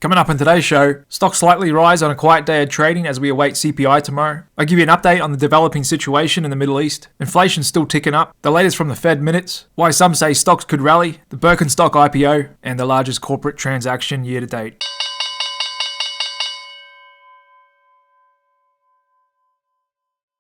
Coming up in today's show, stocks slightly rise on a quiet day of trading as we await CPI tomorrow. I'll give you an update on the developing situation in the Middle East. Inflation's still ticking up. The latest from the Fed minutes. Why some say stocks could rally. The Birkenstock IPO. And the largest corporate transaction year to date.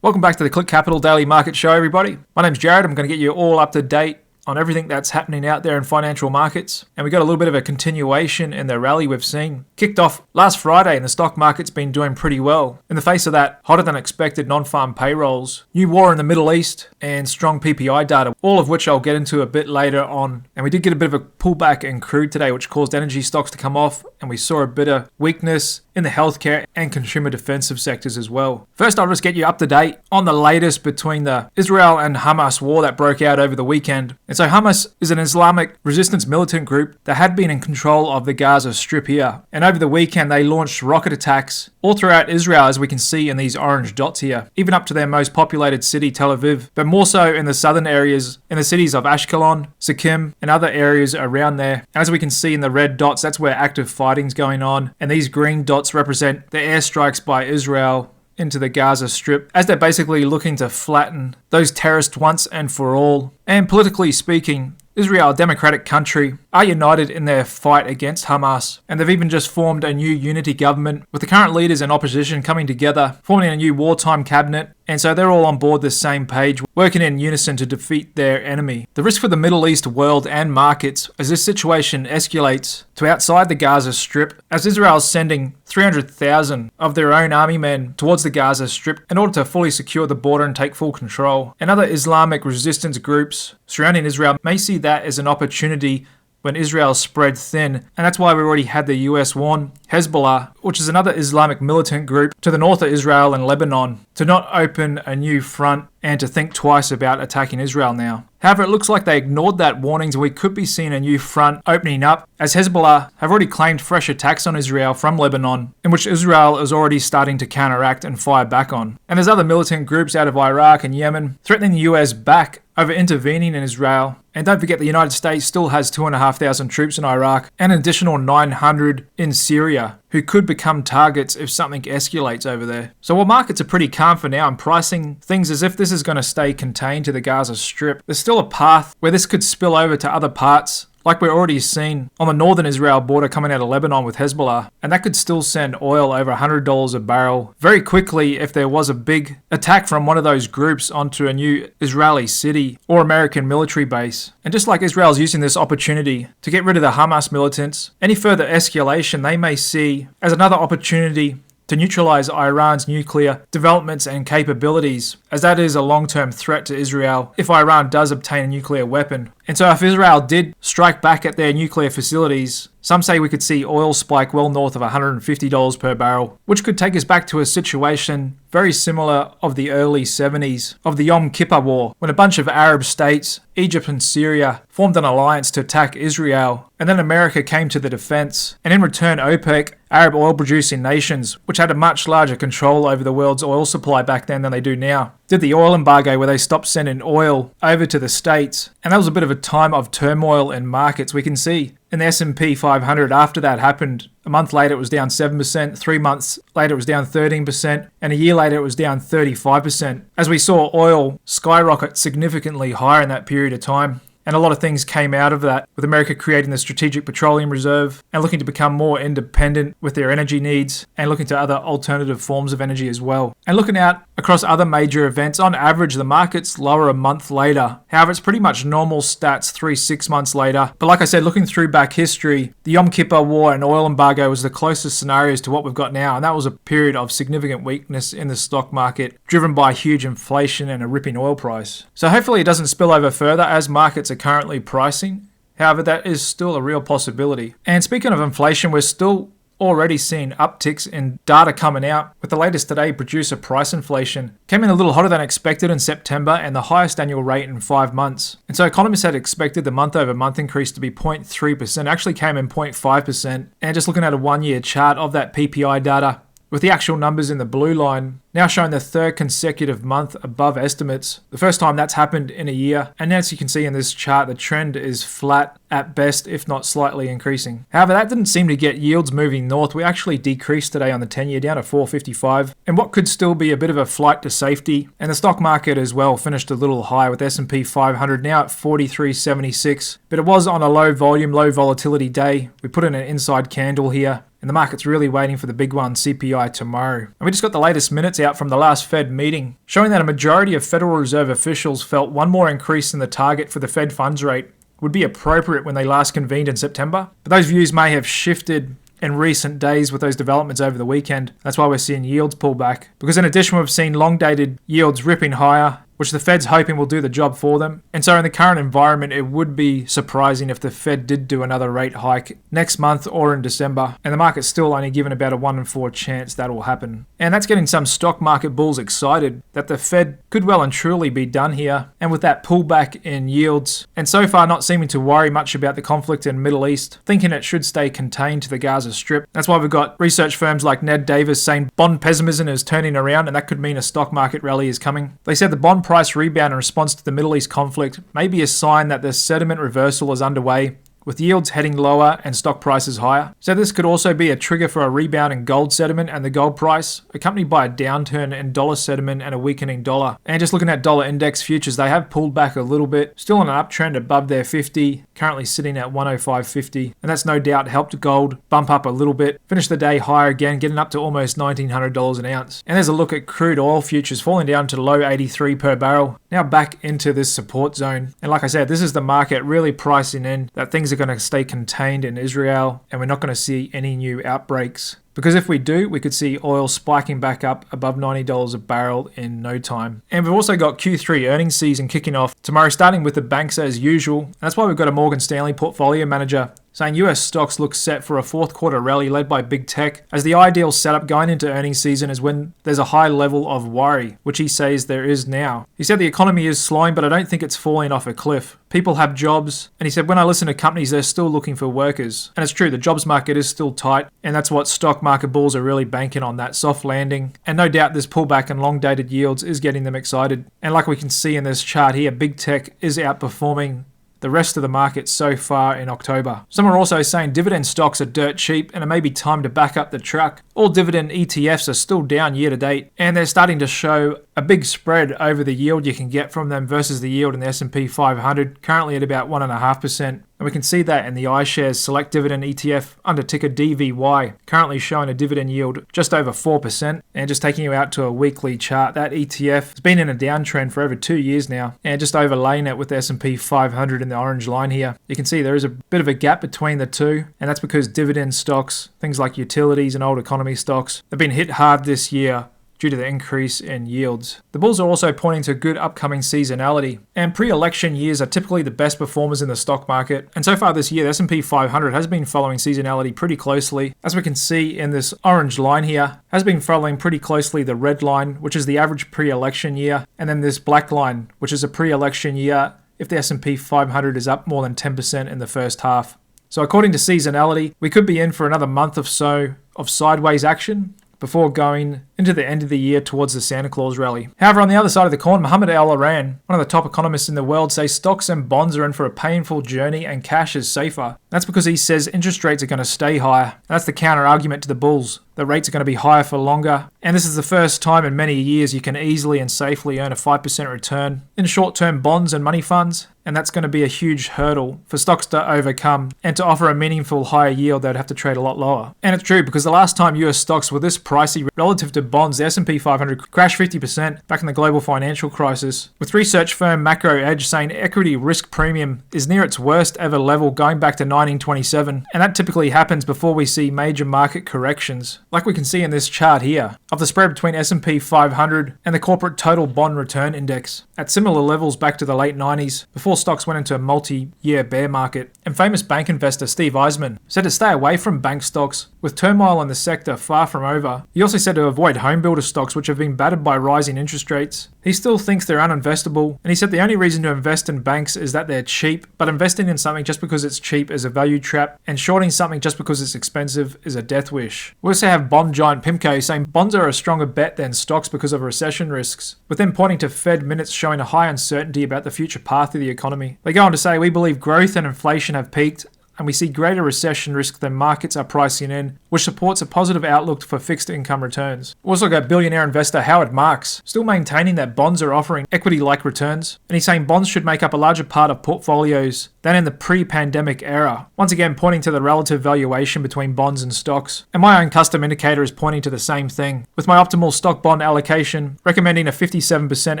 Welcome back to the Click Capital Daily Market Show, everybody. My name's Jared. I'm going to get you all up to date on everything that's happening out there in financial markets. And we got a little bit of a continuation in the rally we've seen. Kicked off last Friday and the stock market's been doing pretty well. In the face of that, hotter than expected non-farm payrolls, new war in the Middle East, and strong PPI data, all of which I'll get into a bit later on. And we did get a bit of a pullback in crude today, which caused energy stocks to come off, and we saw a bit of weakness in the healthcare and consumer defensive sectors as well. First, I'll just get you up to date on the latest between the Israel and Hamas war that broke out over the weekend. And so Hamas is an Islamic resistance militant group that had been in control of the Gaza Strip here. And over the weekend, they launched rocket attacks all throughout Israel, as we can see in these orange dots here, even up to their most populated city, Tel Aviv, but more so in the southern areas, in the cities of Ashkelon, Sikkim, and other areas around there. And as we can see in the red dots, that's where active fighting's going on. And these green dots represent the airstrikes by Israel into the Gaza Strip, as they're basically looking to flatten those terrorists once and for all. And politically speaking, Israel, a democratic country, are united in their fight against Hamas, and they've even just formed a new unity government with the current leaders in opposition coming together, forming a new wartime cabinet, and so they're all on board the same page, working in unison to defeat their enemy. The risk for the Middle East world and markets as this situation escalates to outside the Gaza Strip, as Israel is sending 300,000 of their own army men towards the Gaza Strip in order to fully secure the border and take full control. And other Islamic resistance groups surrounding Israel may see that as an opportunity when Israel spread thin, and that's why we already had the US warn Hezbollah, which is another Islamic militant group to the north of Israel and Lebanon, to not open a new front and to think twice about attacking Israel now. However, it looks like they ignored that warning, and we could be seeing a new front opening up, as Hezbollah have already claimed fresh attacks on Israel from Lebanon, in which Israel is already starting to counteract and fire back on. And there's other militant groups out of Iraq and Yemen threatening the US back over intervening in Israel. And don't forget, the United States still has 2,500 troops in Iraq and an additional 900 in Syria, who could become targets if something escalates over there. So while markets are pretty calm for now and pricing things as if this is going to stay contained to the Gaza Strip, there's still a path where this could spill over to other parts, like we're already seeing on the northern Israel border coming out of Lebanon with Hezbollah. And that could still send oil over $100 a barrel very quickly if there was a big attack from one of those groups onto a new Israeli city or American military base. And just like Israel's using this opportunity to get rid of the Hamas militants, any further escalation they may see as another opportunity to neutralize Iran's nuclear developments and capabilities, as that is a long-term threat to Israel if Iran does obtain a nuclear weapon. And so if Israel did strike back at their nuclear facilities, some say we could see oil spike well north of $150 per barrel, which could take us back to a situation very similar of the early 70s of the Yom Kippur War, when a bunch of Arab states, Egypt and Syria, formed an alliance to attack Israel, and then America came to the defense, and in return OPEC, Arab oil-producing nations, which had a much larger control over the world's oil supply back then than they do now, did the oil embargo where they stopped sending oil over to the States. And that was a bit of a time of turmoil in markets. We can see in the S&P 500 after that happened, a month later it was down 7%, 3 months later it was down 13%, and a year later it was down 35%, as we saw oil skyrocket significantly higher in that period of time. And a lot of things came out of that, with America creating the Strategic Petroleum Reserve and looking to become more independent with their energy needs and looking to other alternative forms of energy as well. And looking out across other major events, on average, the market's lower a month later. However, it's pretty much normal stats 3-6 months later. But like I said, looking through back history, the Yom Kippur War and oil embargo was the closest scenarios to what we've got now. And that was a period of significant weakness in the stock market, driven by huge inflation and a ripping oil price. So hopefully it doesn't spill over further as markets are currently pricing. However, that is still a real possibility. And speaking of inflation, we're still already seeing upticks in data coming out, with the latest today producer price inflation came in a little hotter than expected in September and the highest annual rate in 5 months. And so economists had expected the month-over-month increase to be 0.3%, actually came in 0.5%. And just looking at a 1-year chart of that PPI data, with the actual numbers in the blue line now showing the third consecutive month above estimates. The first time that's happened in a year. And as you can see in this chart, the trend is flat at best, if not slightly increasing. However, that didn't seem to get yields moving north. We actually decreased today on the 10-year down to 455, and what could still be a bit of a flight to safety. And the stock market as well finished a little high with S&P 500 now at 43.76, but it was on a low volume, low volatility day. We put in an inside candle here, and the market's really waiting for the big one, CPI, tomorrow. And we just got the latest minutes out from the last Fed meeting, showing that a majority of Federal Reserve officials felt one more increase in the target for the Fed funds rate would be appropriate when they last convened in September. But those views may have shifted in recent days with those developments over the weekend. That's why we're seeing yields pull back. Because in addition, we've seen long-dated yields ripping higher, which the Fed's hoping will do the job for them. And so in the current environment, it would be surprising if the Fed did do another rate hike next month or in December. And the market's still only given about a 1 in 4 chance that will happen. And that's getting some stock market bulls excited that the Fed could well and truly be done here. And with that pullback in yields, and so far not seeming to worry much about the conflict in the Middle East, thinking it should stay contained to the Gaza Strip. That's why we've got research firms like Ned Davis saying bond pessimism is turning around, and that could mean a stock market rally is coming. They said the bond price rebound in response to the Middle East conflict may be a sign that the sentiment reversal is underway, with yields heading lower and stock prices higher. So this could also be a trigger for a rebound in gold sentiment and the gold price, accompanied by a downturn in dollar sentiment and a weakening dollar. And just looking at dollar index futures, they have pulled back a little bit, still on an uptrend above their 50, currently sitting at 105.50, and that's no doubt helped gold bump up a little bit, finish the day higher again, getting up to almost $1,900 an ounce. And there's a look at crude oil futures falling down to low 83 per barrel, now back into this support zone. And like I said, this is the market really pricing in that things are going to stay contained in Israel, and we're not going to see any new outbreaks. Because if we do, we could see oil spiking back up above $90 a barrel in no time. And we've also got Q3 earnings season kicking off tomorrow, starting with the banks as usual. And that's why we've got a Morgan Stanley portfolio manager saying US stocks look set for a fourth quarter rally led by big tech, as the ideal setup going into earnings season is when there's a high level of worry, which he says there is now. He said the economy is slowing, but I don't think it's falling off a cliff. People have jobs, and he said when I listen to companies, they're still looking for workers. And it's true, the jobs market is still tight, and that's what stock market bulls are really banking on, that soft landing. And no doubt this pullback in long dated yields is getting them excited. And like we can see in this chart here, big tech is outperforming the rest of the market so far in October. Some are also saying dividend stocks are dirt cheap and it may be time to back up the truck. All dividend ETFs are still down year to date, and they're starting to show a big spread over the yield you can get from them versus the yield in the S&P 500, currently at about 1.5%. And we can see that in the iShares Select Dividend ETF under ticker DVY, currently showing a dividend yield just over 4%. And just taking you out to a weekly chart, that ETF has been in a downtrend for over 2 years now, and just overlaying it with the S&P 500 in the orange line here. You can see there is a bit of a gap between the two, and that's because dividend stocks, things like utilities and old economy stocks, have been hit hard this year due to the increase in yields. The bulls are also pointing to good upcoming seasonality, and pre-election years are typically the best performers in the stock market. And so far this year, the S&P 500 has been following seasonality pretty closely. As we can see in this orange line here, has been following pretty closely the red line, which is the average pre-election year, and then this black line, which is a pre-election year if the S&P 500 is up more than 10% in the first half. So according to seasonality, we could be in for another month or so of sideways action before going into the end of the year towards the Santa Claus rally. However, on the other side of the coin, Mohammed Al-Aran, one of the top economists in the world, says stocks and bonds are in for a painful journey and cash is safer. That's because he says interest rates are going to stay higher. And that's the counter argument to the bulls. The rates are going to be higher for longer. And this is the first time in many years you can easily and safely earn a 5% return in short-term bonds and money funds. And that's going to be a huge hurdle for stocks to overcome, and to offer a meaningful higher yield, they'd have to trade a lot lower. And it's true, because the last time US stocks were this pricey relative to bonds, the S&P 500 crashed 50% back in the global financial crisis, with research firm Macro Edge saying equity risk premium is near its worst ever level going back to 1927, and that typically happens before we see major market corrections, like we can see in this chart here, of the spread between S&P 500 and the corporate total bond return index, at similar levels back to the late 90s, before all stocks went into a multi-year bear market. And famous bank investor Steve Eisman said to stay away from bank stocks with turmoil in the sector far from over. He also said to avoid home builder stocks which have been battered by rising interest rates. He still thinks they're uninvestable, and he said the only reason to invest in banks is that they're cheap, but investing in something just because it's cheap is a value trap, and shorting something just because it's expensive is a death wish. We also have bond giant PIMCO saying bonds are a stronger bet than stocks because of recession risks, with them pointing to Fed minutes showing a high uncertainty about the future path of the economy. They go on to say, we believe growth and inflation have peaked, and we see greater recession risk than markets are pricing in, which supports a positive outlook for fixed income returns. We also got billionaire investor Howard Marks still maintaining that bonds are offering equity-like returns, and he's saying bonds should make up a larger part of portfolios than in the pre-pandemic era, once again pointing to the relative valuation between bonds and stocks. And my own custom indicator is pointing to the same thing, with my optimal stock bond allocation recommending a 57%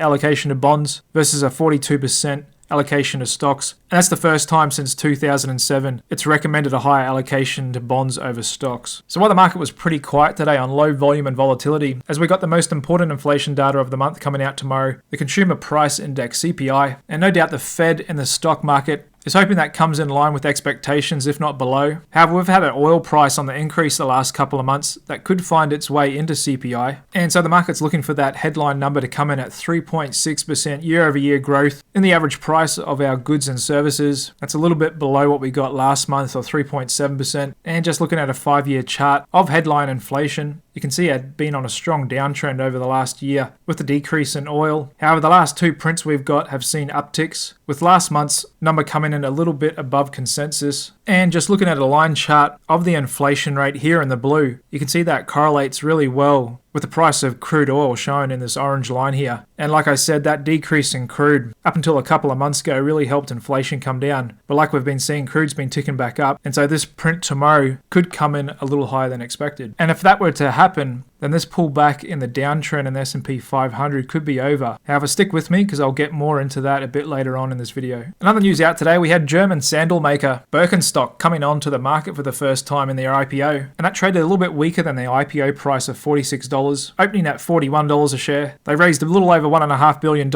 allocation to bonds versus a 42% allocation to stocks, and that's the first time since 2007 it's recommended a higher allocation to bonds over stocks. So while the market was pretty quiet today on low volume and volatility, as we got the most important inflation data of the month coming out tomorrow, the Consumer Price Index CPI, and no doubt the Fed and the stock market is hoping that comes in line with expectations, if not below. However, we've had an oil price on the increase the last couple of months that could find its way into CPI. And so the market's looking for that headline number to come in at 3.6% year-over-year growth in the average price of our goods and services. That's a little bit below what we got last month, or 3.7%. And just looking at a 5-year chart of headline inflation, you can see it had been on a strong downtrend over the last year with the decrease in oil. However, the last two prints we've got have seen upticks, with last month's number coming in a little bit above consensus. And just looking at a line chart of the inflation rate here in the blue, you can see that correlates really well with the price of crude oil shown in this orange line here. And like I said, that decrease in crude up until a couple of months ago really helped inflation come down. But like we've been seeing, crude's been ticking back up. And so this print tomorrow could come in a little higher than expected. And if that were to happen, then this pullback in the downtrend in the S&P 500 could be over. However, stick with me because I'll get more into that a bit later on in this video. Another news out today, we had German sandal maker Birkenstock coming onto the market for the first time in their IPO, and that traded a little bit weaker than their IPO price of $46, opening at $41 a share. They raised a little over $1.5 billion,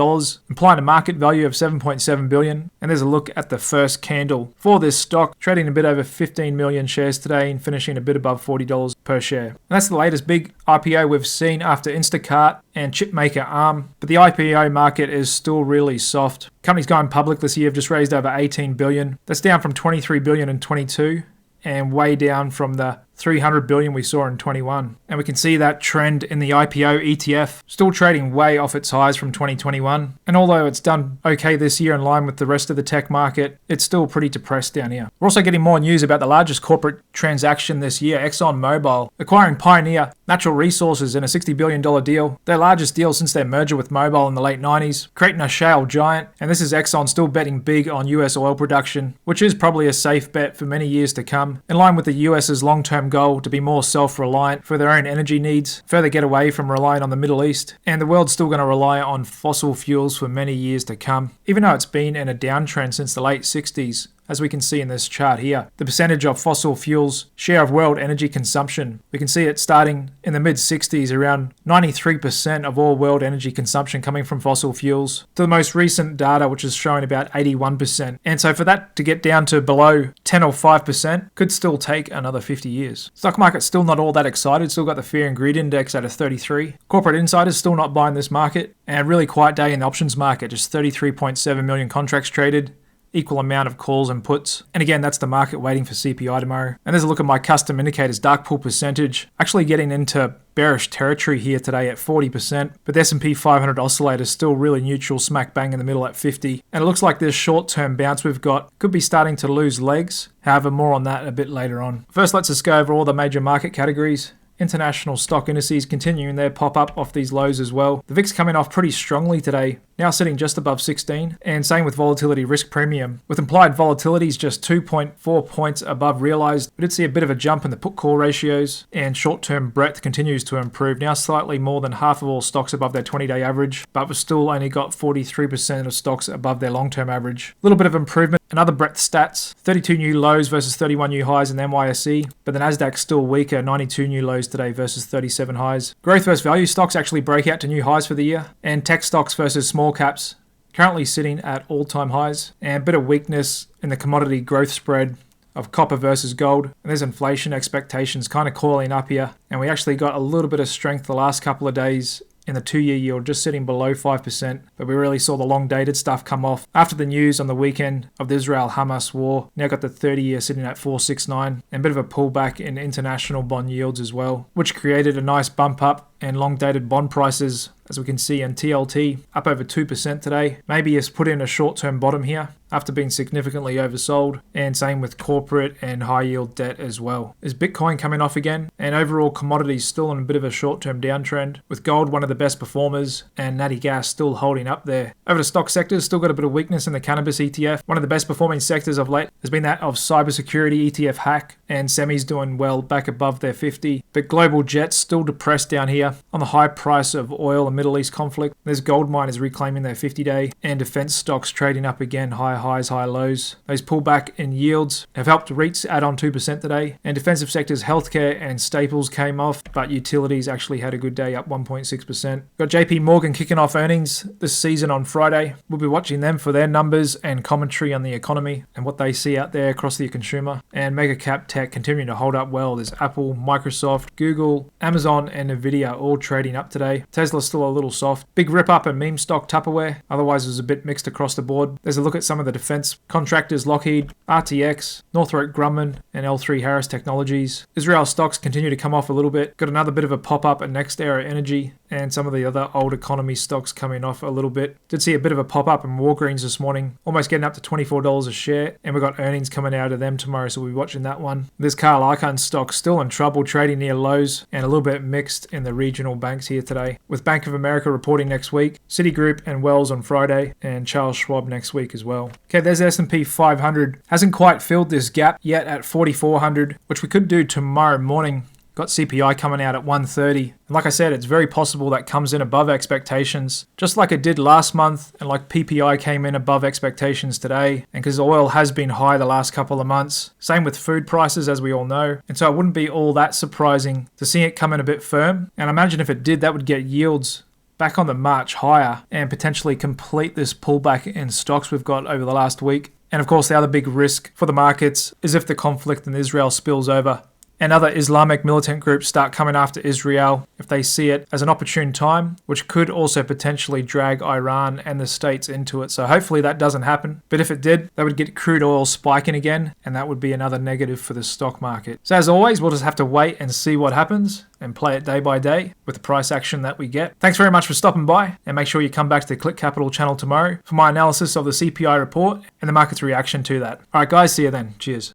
implying a market value of $7.7 billion. And there's a look at the first candle for this stock, trading a bit over 15 million shares today and finishing a bit above $40 per share. And that's the latest big IPO we've seen after Instacart and chipmaker ARM, but the IPO market is still really soft. Companies going public this year have just raised over $18 billion. That's down from $23 billion in 22 and way down from the $300 billion we saw in 21. And we can see that trend in the IPO ETF, still trading way off its highs from 2021. And although it's done okay this year in line with the rest of the tech market, it's still pretty depressed down here. We're also getting more news about the largest corporate transaction this year, ExxonMobil, acquiring Pioneer Natural Resources in a $60 billion deal, their largest deal since their merger with Mobil in the late 90s, creating a shale giant. And this is Exxon still betting big on US oil production, which is probably a safe bet for many years to come, in line with the US's long-term goal to be more self-reliant for their own energy needs, further get away from relying on the Middle East. And the world's still going to rely on fossil fuels for many years to come, even though it's been in a downtrend since the late 60s. As we can see in this chart here, the percentage of fossil fuels share of world energy consumption. We can see it starting in the mid-60s, around 93% of all world energy consumption coming from fossil fuels, to the most recent data, which is showing about 81%. And so for that to get down to below 10 or 5% could still take another 50 years. Stock market's still not all that excited, still got the fear and greed index at a 33. Corporate insiders still not buying this market, and a really quiet day in the options market, just 33.7 million contracts traded, equal amount of calls and puts. And again, that's the market waiting for CPI tomorrow. And there's a look at my custom indicators, dark pool percentage, actually getting into bearish territory here today at 40%, but the S&P 500 oscillator is still really neutral, smack bang in the middle at 50. And it looks like this short-term bounce we've got could be starting to lose legs. However, more on that a bit later on. First, let's just go over all the major market categories. International stock indices continuing their pop-up off these lows as well. The VIX coming off pretty strongly today, now sitting just above 16, and same with volatility risk premium, with implied volatilities just 2.4 points above realized. We did see a bit of a jump in the put-call ratios, and short-term breadth continues to improve, now slightly more than half of all stocks above their 20-day average, but we've still only got 43% of stocks above their long-term average. A little bit of improvement. Another breadth stats, 32 new lows versus 31 new highs in the NYSE, but the Nasdaq's still weaker, 92 new lows today versus 37 highs. Growth versus value stocks actually break out to new highs for the year, and tech stocks versus small caps currently sitting at all-time highs, and a bit of weakness in the commodity growth spread of copper versus gold. And there's inflation expectations kind of coiling up here, and we actually got a little bit of strength the last couple of days in the 2-year yield, just sitting below 5%, but we really saw the long-dated stuff come off after the news on the weekend of the Israel-Hamas war. Now got the 30-year sitting at 4.69, and a bit of a pullback in international bond yields as well, which created a nice bump up in long-dated bond prices, as we can see in TLT, up over 2% today. Maybe it's put in a short-term bottom here after being significantly oversold, and same with corporate and high-yield debt as well. Is Bitcoin coming off again? And overall commodities still on a bit of a short-term downtrend, with gold one of the best performers and natty gas still holding up there. Over to stock sectors, still got a bit of weakness in the cannabis ETF. One of the best performing sectors of late has been that of cybersecurity ETF hack, and semis doing well back above their 50. But global jets still depressed down here on the high price of oil and Middle East conflict. There's gold miners reclaiming their 50-day, and defense stocks trading up again, high highs, high lows. Those pullback in yields have helped REITs add on 2% today, and defensive sectors healthcare and staples came off, but utilities actually had a good day, up 1.6%. Got JP Morgan kicking off earnings this season on Friday. We'll be watching them for their numbers and commentary on the economy and what they see out there across the consumer. And mega cap tech continuing to hold up well. There's Apple, Microsoft, Google, Amazon, and NVDA all trading up today. Tesla's still a little soft. Big rip up in meme stock Tupperware. Otherwise, it was a bit mixed across the board. There's a look at some of the defense contractors: Lockheed, RTX, Northrop Grumman, and L3 Harris Technologies. Israel stocks continue to come off a little bit. Got another bit of a pop up at Next Era Energy, and some of the other old economy stocks coming off a little bit. Did see a bit of a pop up in Walgreens this morning, almost getting up to $24 a share, and we've got earnings coming out of them tomorrow, so we'll be watching that one. This Carl Icahn stock still in trouble, trading near lows, and a little bit mixed in the regional banks here today, with Bank of America reporting next week, Citigroup and Wells on Friday, and Charles Schwab next week as well. Okay, there's S&P 500. Hasn't quite filled this gap yet at 4,400, which we could do tomorrow morning. Got CPI coming out at 130. And like I said, it's very possible that comes in above expectations, just like it did last month, and like PPI came in above expectations today. And because oil has been high the last couple of months, same with food prices, as we all know. And so it wouldn't be all that surprising to see it come in a bit firm. And I imagine if it did, that would get yields back on the march higher and potentially complete this pullback in stocks we've got over the last week. And of course, the other big risk for the markets is if the conflict in Israel spills over and other Islamic militant groups start coming after Israel, if they see it as an opportune time, which could also potentially drag Iran and the States into it. So hopefully that doesn't happen. But if it did, that would get crude oil spiking again, and that would be another negative for the stock market. So as always, we'll just have to wait and see what happens and play it day by day with the price action that we get. Thanks very much for stopping by, and make sure you come back to the Click Capital channel tomorrow for my analysis of the CPI report and the market's reaction to that. All right, guys, see you then. Cheers.